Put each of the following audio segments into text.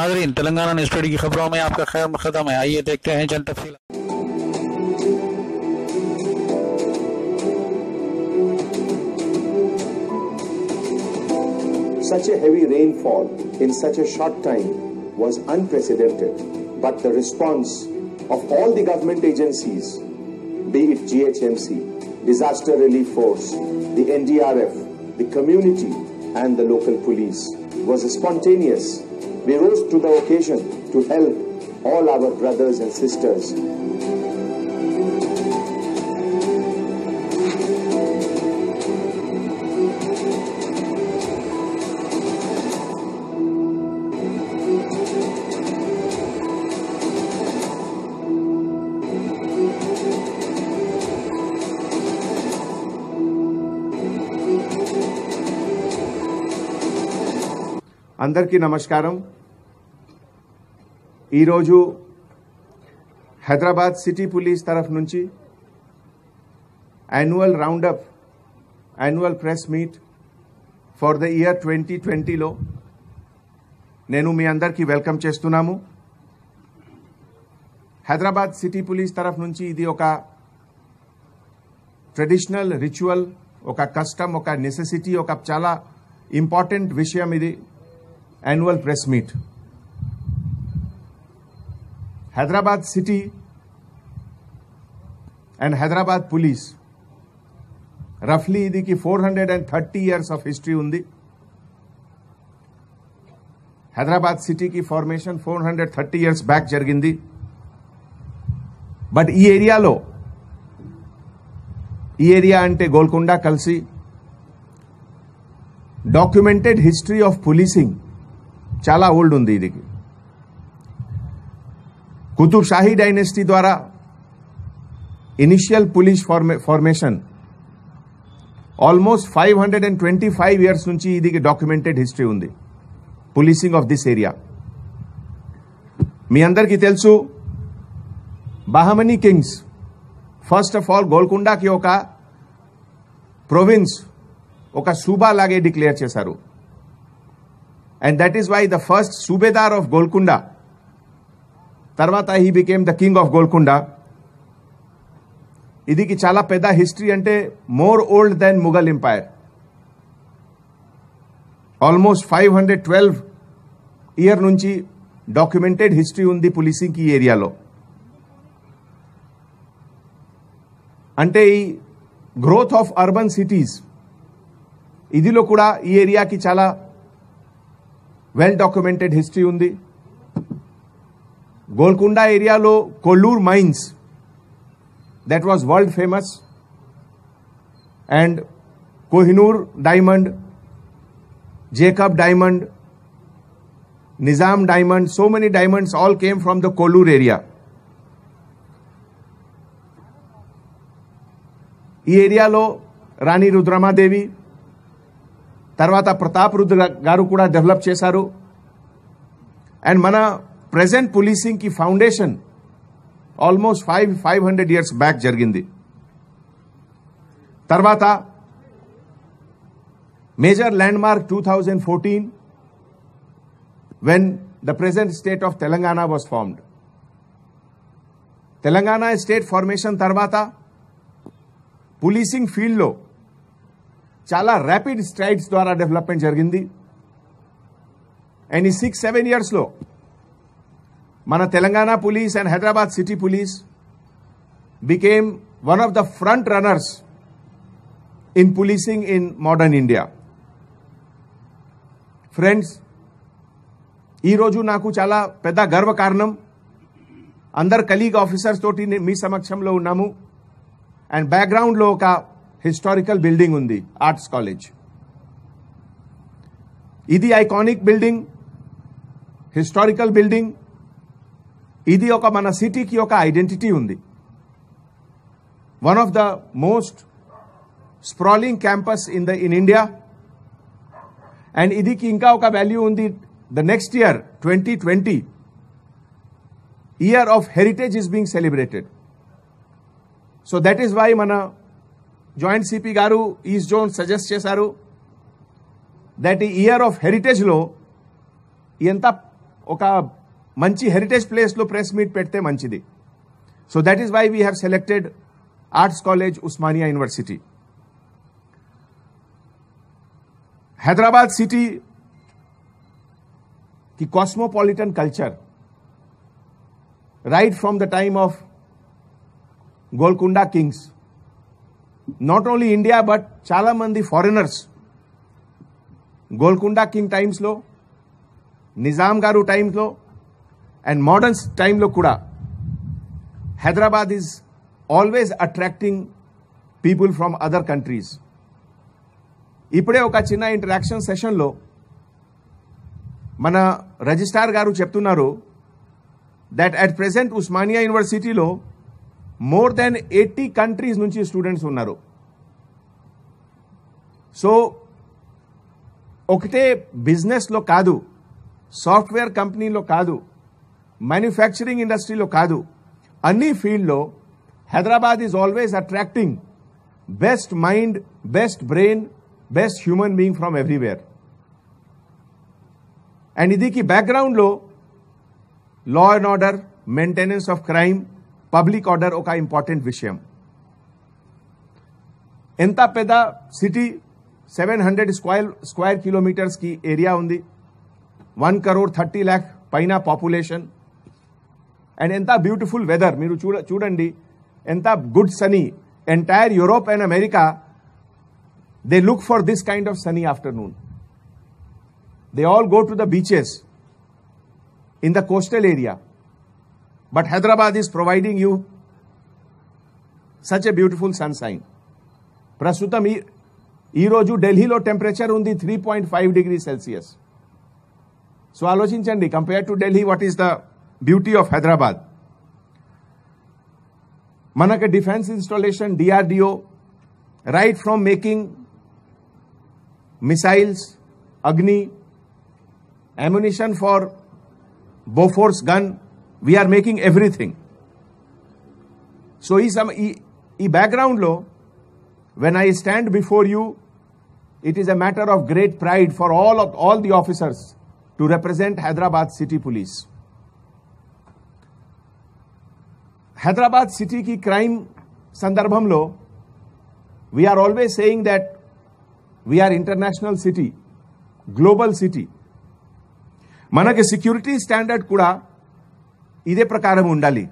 नाज़रीन, Telangana news today की खबरों में आपका खैर मक़दम है। आइए देखते हैं चंद तफसील। Such a heavy rainfall in such a short time was unprecedented, but the response of all the government agencies, be it GHMC, Disaster Relief Force, the NDRF, the community and the local police, was spontaneous. We rose to the occasion to help all our brothers and sisters. అందరికీ నమస్కారం। ఈరోజు Hyderabad city police తరఫు నుంచి annual roundup annual press meet for the year 2020లో నేను మీ అందరికీ welcome చేస్తున్నాము। హైదరాబాద్ సిటీ పోలీస్ తరఫు నుంచి ఇది ఒక ట్రెడిషనల్ రిచువల్, ఒక కస్టమ్, ఒక నెసెసిటీ, ఒక చాలా ఇంపార్టెంట్ విషయం ఇది annual press meet. Hyderabad city and Hyderabad police roughly idiki 430 years of history undi. Hyderabad city ki formation 430 years back jarigindi. But ee area ante Golconda kalsi documented history of policing చాలా old ఉంది। ఇది Qutub Shahi dynasty ద్వారా initial police formation almost 525 years నుంచి ఇది documented history ఉంది policing of this area. మీ అందరికీ తెలుసు Bahmani kings first of all గోల్కొండకి ఒక ప్రొవిన్స్, ఒక సూబా లాగే డిక్లేర్ చేశారు। And that is why the first Subedar of Golconda, Tarvata he became the king of Golconda. Idiki chala peda history ante more old than Mughal Empire. Almost 512 year nunchi documented history undi policing ki area lo. Ante growth of urban cities idilo kuda ee area ki chala well documented history undi. Golconda area lo Kollur mines, that was world famous, and Kohinoor diamond, Jacob diamond, Nizam diamond, so many diamonds all came from the Kollur area. ఈ ఏరియాలో రాణి రుద్రమాదేవి తర్వాత ప్రతాప్ రుద్ర గారు కూడా develop చేశారు। And మన present policing కి foundation almost 500 years back జరిగింది। తర్వాత major land mark 2014 when the present state of Telangana was formed. Telangana state formation తర్వాత పోలీసింగ్ ఫీల్డ్ లో చాలా ర్యాపిడ్ స్ట్రైడ్స్ ద్వారా డెవలప్మెంట్ జరిగింది। అండ్ ఈ 6-7 ఇయర్స్ లో మన Telangana police and Hyderabad city police became one of the front runners in policing in modern India. Friends, ఈరోజు నాకు చాలా పెద్ద గర్వకారణం, అందరు కలీగ్ ఆఫీసర్స్ తోటి మీ సమక్షంలో ఉన్నాము। అండ్ బ్యాక్గ్రౌండ్ లో ఒక హిస్టారికల్ బిల్డింగ్ ఉంది, ఆర్ట్స్ కాలేజ్। ఇది ఐకానిక్ బిల్డింగ్, హిస్టారికల్ బిల్డింగ్। ఇది ఒక మన సిటీకి ఒక ఐడెంటిటీ ఉంది। One of the most sprawling campus in India. And ఇదికి ఇంకా ఒక వాల్యూ ఉంది। The next year 2020 year of heritage is being celebrated. So that is why మన జాయింట్ సిపి గారు ఈస్ట్ జోన్ సజెస్ట్ చేశారు దట్ ఈ ఇయర్ ఆఫ్ హెరిటేజ్ లో ఎంత ఒక మంచి హెరిటేజ్ ప్లేస్లో ప్రెస్ మీట్ పెడితే మంచిది. So that is why we have selected arts college Osmania university. Hyderabad city की cosmopolitan culture right from the time of Golconda kings, not only India but చాలా మంది ఫారినర్స్ గోల్కొండ కింగ్ టైమ్స్లో, నిజాం గారు టైమ్స్లో అండ్ మోడర్న్ టైంలో కూడా Hyderabad is always attracting people from other countries. ఇప్పుడే ఒక చిన్న ఇంటరాక్షన్ సెషన్లో మన రిజిస్ట్రార్ గారు చెప్తున్నారు దట్ అట్ ప్రెసెంట్ ఉస్మానియా యూనివర్సిటీలో మోర్ దెన్ 80 కంట్రీస్ నుంచి స్టూడెంట్స్ ఉన్నారు. సో ఒకటే బిజినెస్లో కాదు, సాఫ్ట్వేర్ కంపెనీలో కాదు, మ్యానుఫ్యాక్చరింగ్ ఇండస్ట్రీలో కాదు, అన్ని ఫీల్డ్లో Hyderabad is always attracting best mind, best brain, best human being from everywhere. And ఇదికి బ్యాక్గ్రౌండ్లో law and order, maintenance of crime, public order ఒక ఇంపార్టెంట్ విషయం. ఎంత పెద్ద సిటీ, 700 స్క్వేర్ కిలోమీటర్స్ కి ఏరియా ఉంది, 1,30,00,000 పైన పాపులేషన్. అండ్ ఎంత బ్యూటిఫుల్ వెదర్ మీరు చూడండి, ఎంత good sunny. Entire Europe and America they look for this kind of sunny afternoon. They all go to the beaches in the coastal area. But Hyderabad is providing you such a beautiful sunshine. Prasutam ee roju Delhi lo temperature undi 3.5 degrees Celsius. So aloచించండి, compared to Delhi, what is the beauty of Hyderabad? Manaka defense installation, DRDO, right from making missiles, Agni, ammunition for Bofors gun, we are making everything. So ee background lo, when I stand before you, it is a matter of great pride for all the officers to represent Hyderabad City Police. Hyderabad City ki crime sandarbhamlo, we are always saying that we are international city, global city. మనకి security standard కూడా ఇదే ప్రకారం ఉండాలి.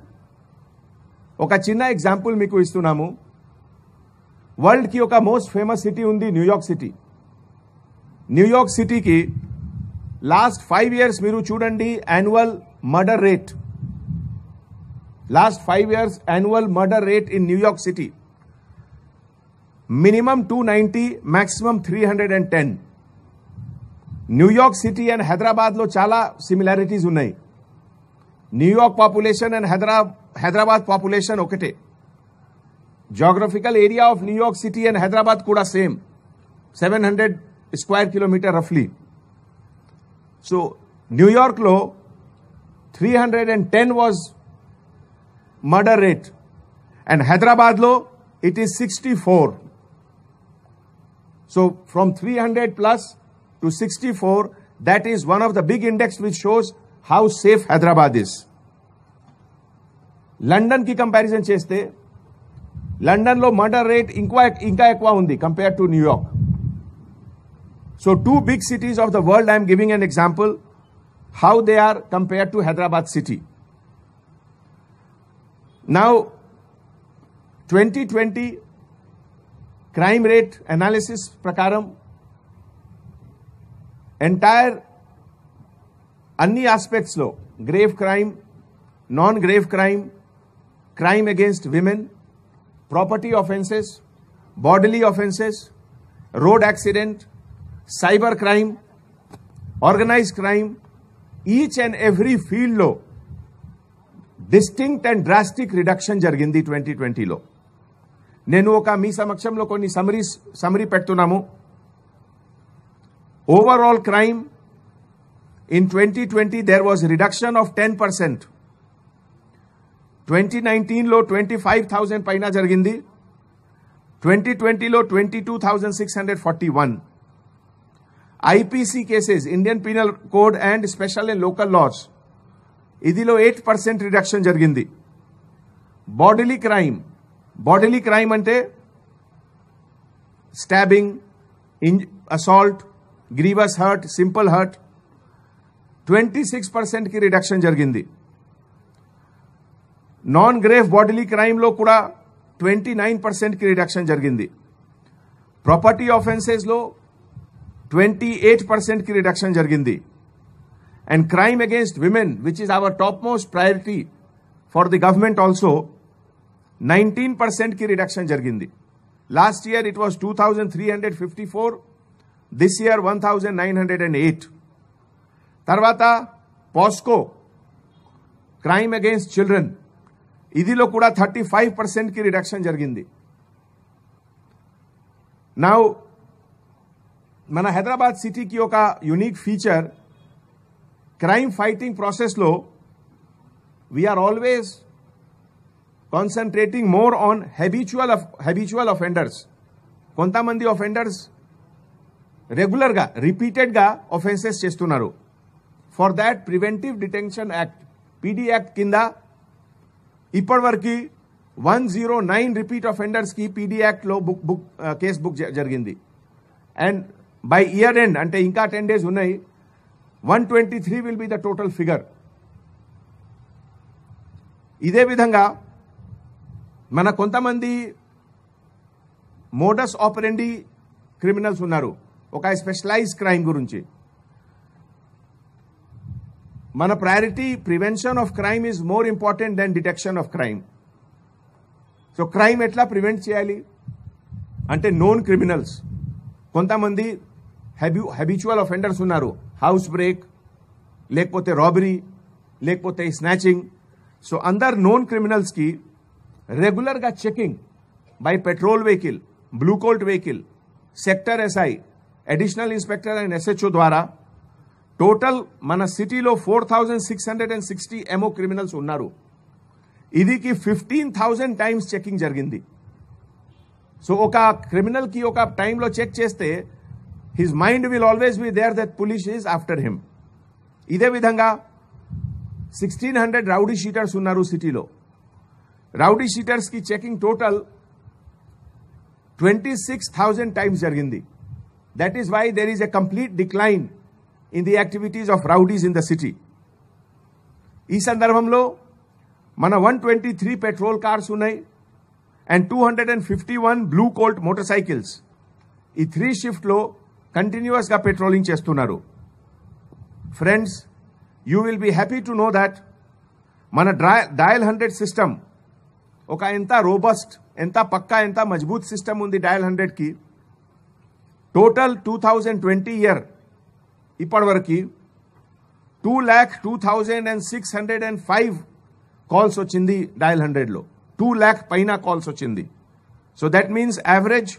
ఒక చిన్న example మీకు ఇస్తున్నాము. World కి ఒక మోస్ట్ ఫేమస్ సిటీ ఉంది, న్యూయార్క్ సిటీ. న్యూయార్క్ సిటీకి లాస్ట్ 5 years మీరు చూడండి, annual murder rate, last 5 years annual murder rate in New York city minimum 290, maximum 310. New York city and Hyderabad లో చాలా సిమిలారిటీస్ ఉన్నాయి. New York population and Hyderabad population ఒకటే. geographical area of New York City and Hyderabad kuda same, 700 square kilometer roughly. So New York lo 310 was murder rate and Hyderabad lo it is 64. So from 300 plus to 64, that is one of the big index which shows how safe Hyderabad is. London ki comparison cheste, London lo murder rate inka ekwa undi compared to New York. So two big cities of the world, I am giving an example how they are compared to Hyderabad city. Now 2020 crime rate analysis prakaram entire anni aspects lo, grave crime, non-grave crime, crime against women, property offences, bodily offences, road accident, cyber crime, organized crime, each and every field lo distinct and drastic reduction jarigindi 2020 lo. నేను ఒక మీ సమక్షంలో కొన్ని summary పెడుతున్నాము. Overall crime in 2020 there was reduction of 10%. 2019లో 25,000 పైన జరిగింది, 2020లో 22,641. IPC cases Indian penal code and special and local laws ఇదిలో 8% రిడక్షన్ జరిగింది. బాడీలీ క్రైమ్ అంటే stabbing, assault, grievous hurt, simple hurt 26% కి రిడక్షన్ జరిగింది. నాన్ గ్రేవ్ బాడీలీ క్రైమ్లో కూడా 29% కి రిడక్షన్ జరిగింది. ప్రాపర్టీ ఆఫెన్సెస్లో 28% కి రిడక్షన్ జరిగింది. And crime against women which is our top most priority for the government also 19% కి రిడక్షన్ జరిగింది. Last year it was 2,354, this year 1,908. తర్వాత పాస్కో క్రైమ్ అగేన్స్ట్ చిల్డ్రన్ ఇదిలో కూడా 35% కి రిడక్షన్ జరిగింది. నౌ మన హైదరాబాద్ సిటీకి ఒక యూనిక్ ఫీచర్, క్రైమ్ ఫైటింగ్ ప్రాసెస్లో we are always concentrating more on habitual offenders. కొంతమంది అఫెండర్స్ రెగ్యులర్గా రిపీటెడ్గా ఒఫెన్సెస్ చేస్తున్నారు. For that preventive detention act PD act కింద ఇప్పటివరకు 109 రిపీట్ అఫెండర్స్కి పీడీ యాక్ట్లో కేసు బుక్ జరిగింది. అండ్ బై ఇయర్ ఎండ్ అంటే ఇంకా 10 days ఉన్నాయి, 123 will be the total figure. ఇదే విధంగా మన కొంతమంది మోడస్ ఆపరెండి క్రిమినల్స్ ఉన్నారు. ఒక స్పెషలైజ్ క్రైమ్ గురించి మన priority prevention of crime is more important than detection of crime. So crime ఎట్లా ప్రివెంట్ చేయాలి అంటే నోన్ క్రిమినల్స్, కొంతమంది హ్యాబిచువల్ అఫెండర్స్ ఉన్నారు. హౌస్ బ్రేక్, లేకపోతే రాబరీ, లేకపోతే స్నాచింగ్. సో అందరు నోన్ క్రిమినల్స్కి రెగ్యులర్గా checking by patrol vehicle, blue colt vehicle, sector SI, additional inspector and SHO ద్వారా టోటల్ మన సిటీలో 4,660 MO క్రిమినల్స్ ఉన్నారు. ఇదికి 15,000 టైమ్స్ చెకింగ్ జరిగింది. సో ఒక క్రిమినల్కి ఒక టైంలో చెక్ చేస్తే his mind will always be there that police is after him. ఇదే విధంగా 1,600 రౌడీ షీటర్స్ ఉన్నారు సిటీలో. రౌడీ షీటర్స్కి చెకింగ్ టోటల్ 26,000 టైమ్స్ జరిగింది. That is why there is a complete decline in the activities of rowdies in the city. ఈ సందర్భంలో మన 123 patrol cars ఉన్నాయి and 251 blue colt motorcycles ఈ 3 షిఫ్ట్లో కంటిన్యూస్గా పెట్రోలింగ్ చేస్తున్నారు. Friends, you will be happy to know that మన dial 100 system ఒక ఎంత రోబస్ట్, ఎంత పక్కా, ఎంత మజబూత్ సిస్టమ్ ఉంది డయల్ 100కి. టోటల్ 2020 ఇయర్ ఇప్పటివరకు 2,02,605 కాల్స్ వచ్చింది డయల్ 100లో. 2 lakh పైన కాల్స్ వచ్చింది. So that means average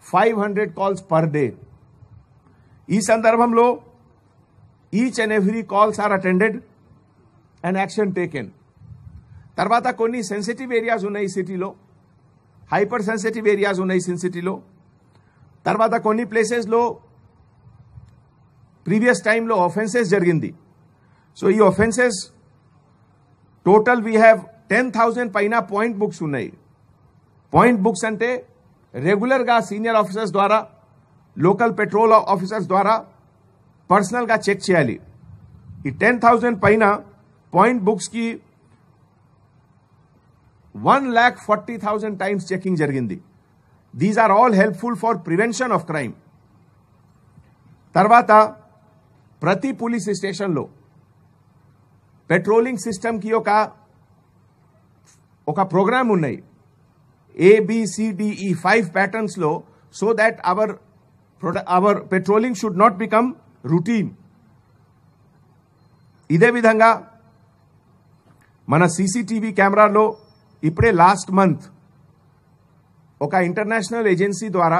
500 calls per day. ఈ సందర్భంలో each and every calls are attended and action taken. తర్వాత కొన్ని సెన్సిటివ్ ఏరియాస్ ఉన్నాయి సిటీలో, హైపర్ సెన్సిటివ్ ఏరియాస్ ఉన్నాయి సిటీలో. తర్వాత కొన్ని ప్లేసెస్లో ప్రీవియస్ టైంలో ఒఫెన్సెస్ జరిగింది. సో ఈ ఒఫెన్సెస్ టోటల్ వీ హ్యావ్ 10,000 పైన పాయింట్ బుక్స్ ఉన్నాయి. పాయింట్ బుక్స్ అంటే రెగ్యులర్గా సీనియర్ ఆఫీసర్స్ ద్వారా, లోకల్ పెట్రోల్ ఆఫీసర్స్ ద్వారా పర్సనల్గా చెక్ చేయాలి. ఈ 10,000 పైన పాయింట్ బుక్స్కి 1,40,000 టైమ్స్ చెకింగ్ జరిగింది. These are all helpful for prevention of crime. తర్వాత ప్రతి పోలీస్ స్టేషన్లో పెట్రోలింగ్ సిస్టమ్కి ఒక ప్రోగ్రామ్ ఉన్నాయి, ABCDE 5 ప్యాటర్న్స్లో, so that our patrolling should not become routine. ఇదే విధంగా మన CCTV కెమెరాలో ఇప్పుడే లాస్ట్ మంత్ ఒక ఇంటర్నేషనల్ ఏజెన్సీ ద్వారా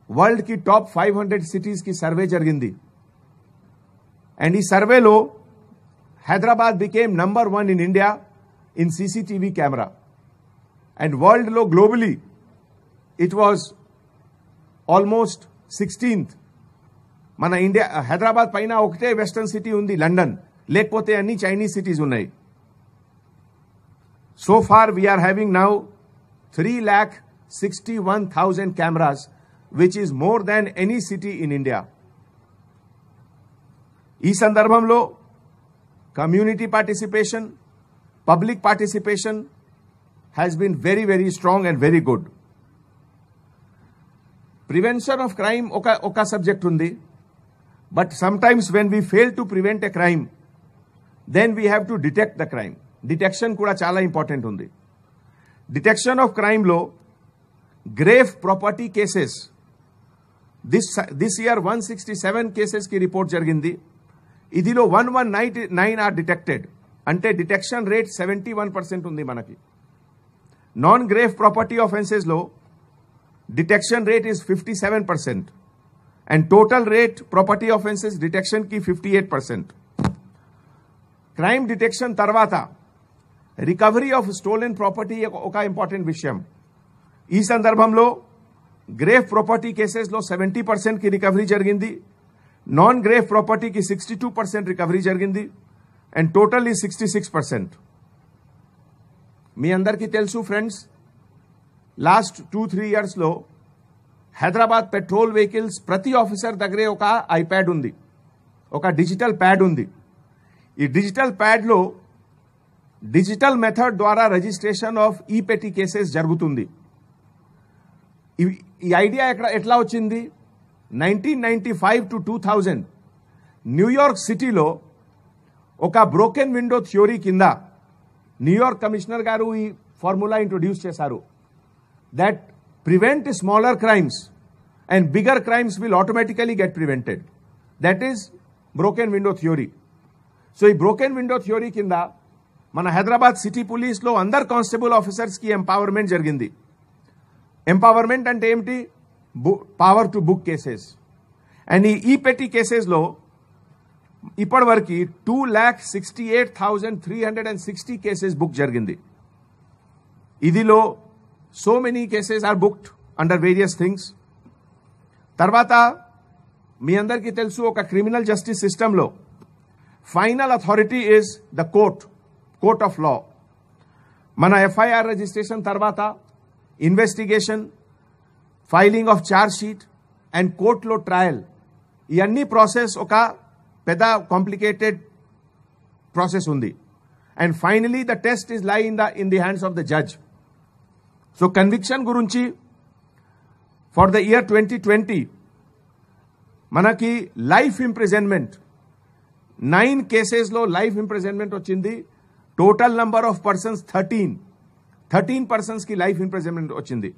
వరల్డ్కి టాప్ 500 సిటీస్కి సర్వే జరిగింది. అండ్ ఈ సర్వేలో Hyderabad became number 1 in India in CCTV కెమెరా. అండ్ వరల్డ్లో globally it was almost 16th మన ఇండియా హైదరాబాద్ పైన ఒకటే వెస్టర్న్ సిటీ ఉంది, లండన్. లేకపోతే అన్ని చైనీస్ సిటీస్ ఉన్నాయి. So far we are having now 3,61,000 cameras, which is more than any city in India. ఈ సందర్భంలో community participation, public participation has been very, very strong and very good. Prevention of crime oka subject undi, but sometimes when we fail to prevent a crime, then we have to detect the crime. Detection kuda chala important undi. Detection of crime lo grave property cases, this year 167 cases ki report jarigindi. Idilo 119 are detected. Ante detection rate 71% undi manaki. Non-grave property offences lo detection rate is 57% and total rate property offences detection ki 58%. Crime detection tarvata recovery of stolen property oka important vishayam. Ee sandarbhamlo grave property cases lo 70% ki recovery jarigindi, non-grave property ki 62% recovery jarigindi and total is 66%. మీ అందరికీ తెలుసు friends, last 2-3 ఇయర్స్లో Hyderabad petrol vehicles ప్రతి officer దగ్గరే ఒక iPad ఉంది, ఒక digital pad ఉంది. ఈ డిజిటల్ ప్యాడ్లో డిజిటల్ మెథడ్ ద్వారా రిజిస్ట్రేషన్ ఆఫ్ ఈ పెట్టి కేసెస్ జరుగుతుంది. ఈ ఐడియా ఎట్లా వచ్చింది? 1995 to 2000 న్యూయార్క్ సిటీలో ఒక బ్రోకెన్ విండో థియోరీ కింద న్యూయార్క్ కమిషనర్ గారు ఈ ఫార్ములా ఇంట్రొడ్యూస్ చేశారు. That prevent smaller crimes and bigger crimes will automatically get prevented. That is broken window theory. So ఈ బ్రోకెన్ విండో థియోరీ కింద మన హైదరాబాద్ సిటీ పోలీస్లో అందరు కానిస్టేబుల్ ఆఫీసర్స్కి ఎంపవర్మెంట్ జరిగింది. ఎంపవర్మెంట్ అంటే ఏమిటి? Power to book cases. And ఈ పెట్టి కేసెస్లో ఇప్పటివరకు 2,68,360 కేసెస్ బుక్ జరిగింది. ఇదిలో so many cases are booked under various things. తర్వాత మీ అందరికీ తెలుసు, ఒక క్రిమినల్ జస్టిస్ సిస్టంలో final authority is the court of law. మన ఎఫ్ఐఆర్ రిజిస్ట్రేషన్ తర్వాత investigation, filing of charge sheet and కోర్టులో ట్రయల్, ఇవన్నీ ప్రాసెస్ ఒక పెద్ద కాంప్లికేటెడ్ ప్రాసెస్ ఉంది. And finally the test is lie in the hands of the judge. So conviction గురించి for the year 2020 మనకి life imprisonment 9 కేసెస్లో life imprisonment వచ్చింది. Total number of persons 13 పర్సన్స్కి లైఫ్ ఇంప్రిజన్మెంట్ వచ్చింది.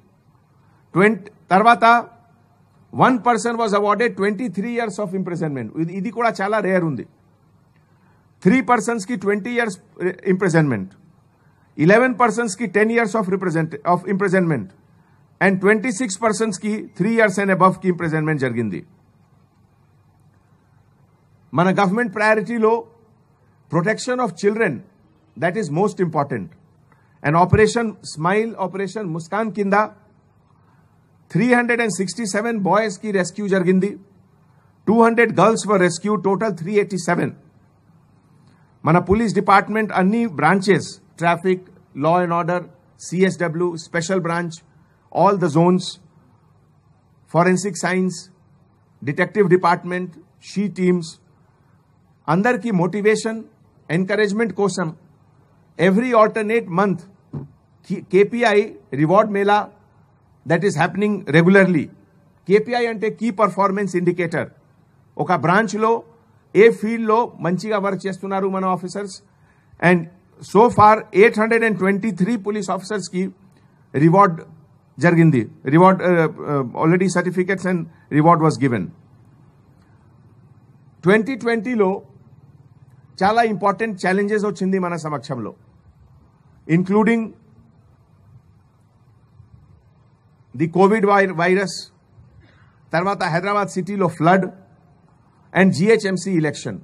తర్వాత 1 person was awarded 23 years of imprisonment. ఇది కూడా చాలా రేర్ ఉంది. 3 persons కి 20 years imprisonment, 11 persons కి 10 years of imprisonment and 26 persons కి 3 years and above కి imprisonment జరిగింది. మన గవర్నమెంట్ ప్రయారిటీలో protection of children, that is most important. And operation smile, operation Muskaan కింద 367 బాయ్స్ కి రెస్క్యూ జరిగింది. 200 గర్ల్స్ వర్ రెస్క్యూ, టోటల్ 387. మన పోలీస్ డిపార్ట్మెంట్ అన్ని branches, traffic, law and order, CSW, special branch, all the zones, forensic science, detective department, she teams, అందరికీ motivation, encouragement కోసం every alternate month KPI reward mela that is happening regularly. KPI అంటే key performance indicator. ఒక బ్రాంచ్లో ఏ ఫీల్డ్లో మంచిగా work చేస్తున్నారు మన officers. And so far 823 police ఆఫీసర్స్కి రివార్డ్ జరిగింది. Reward already certificates and reward was given. 2020లో చాలా ఇంపార్టెంట్ ఛాలెంజెస్ వచ్చింది మన సమక్షంలో, ఇంక్లూడింగ్ ది కోవిడ్ వైరస్, తర్వాత హైదరాబాద్ సిటీలో flood and GHMC election.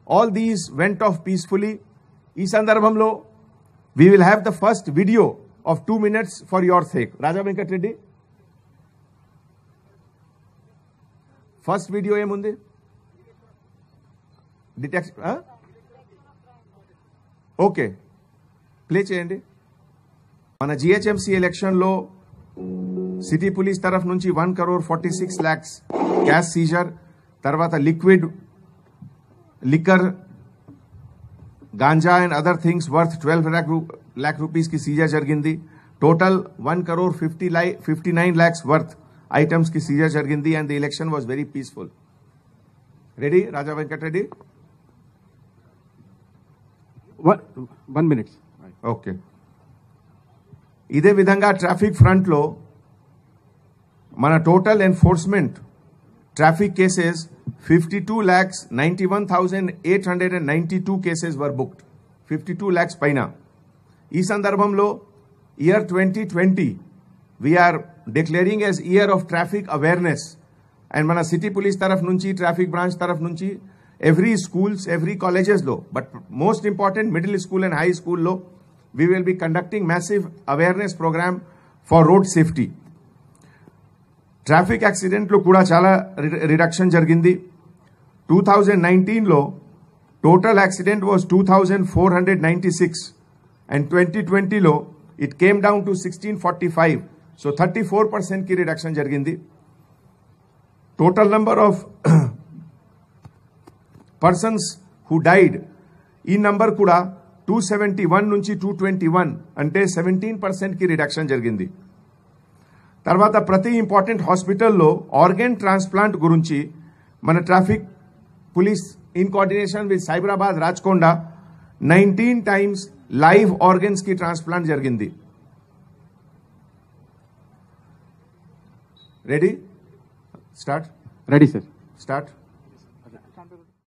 All these went off peacefully. ఈ సందర్భంలో we will have the first video of 2 minutes for your sake. Raja Venkat Reddy, first video ఏముంది? డిటెక్షన్ ఓకే, ప్లే చేయండి. మన జిహెచ్ఎంసీ ఎలక్షన్లో city police తరఫు నుంచి 1,46,00,000 క్యాష్ సీజర్, తర్వాత liquid liquor, ganja and other things worth 12 lakh rupees की सीजर జరిగింది. Total 1,59 lakhs worth items की सीजर జరిగింది and the election was very peaceful. Ready Raja Venkat Reddy? 1 minute. Okay. ఇదే విధంగా ట్రాఫిక్ ఫ్రంట్ లో మన టోటల్ enforcement traffic cases 52,91,892 cases were booked. 52 lakhs పైన. ఈ సందర్భంలో year 2020 we are declaring as year of traffic awareness and మన సిటీ పోలీస్ తరఫు నుంచి, ట్రాఫిక్ బ్రాంచ్ తరఫు నుంచి ఎవ్రీ స్కూల్స్, ఎవ్రీ కాలేజెస్లో, but most important middle school and high స్కూల్లో we will be conducting massive awareness program for road safety. Traffic యాక్సిడెంట్లు కూడా చాలా రిడక్షన్ జరిగింది. 2019 లో టోటల్ యాక్సిడెంట్ వాజ్ 2,496 అండ్ 2020 లో it came down to 1,645. So 34% కి reduction జరిగింది. Total number of persons who died, ఈ నంబర్ కూడా 271 నుంచి 221 అంటే 17% కి రిడక్షన్ జరిగింది. తర్వాత ప్రతి ఇంపార్టెంట్ హాస్పిటల్లో ఆర్గన్ ట్రాన్స్ప్లాంట్ గురించి మన traffic police in coordination with Cyberabad, Rachakonda 19 times live organs కి ట్రాన్స్ప్లాంట్ జరిగింది. Ready? Start. Ready, sir. Start.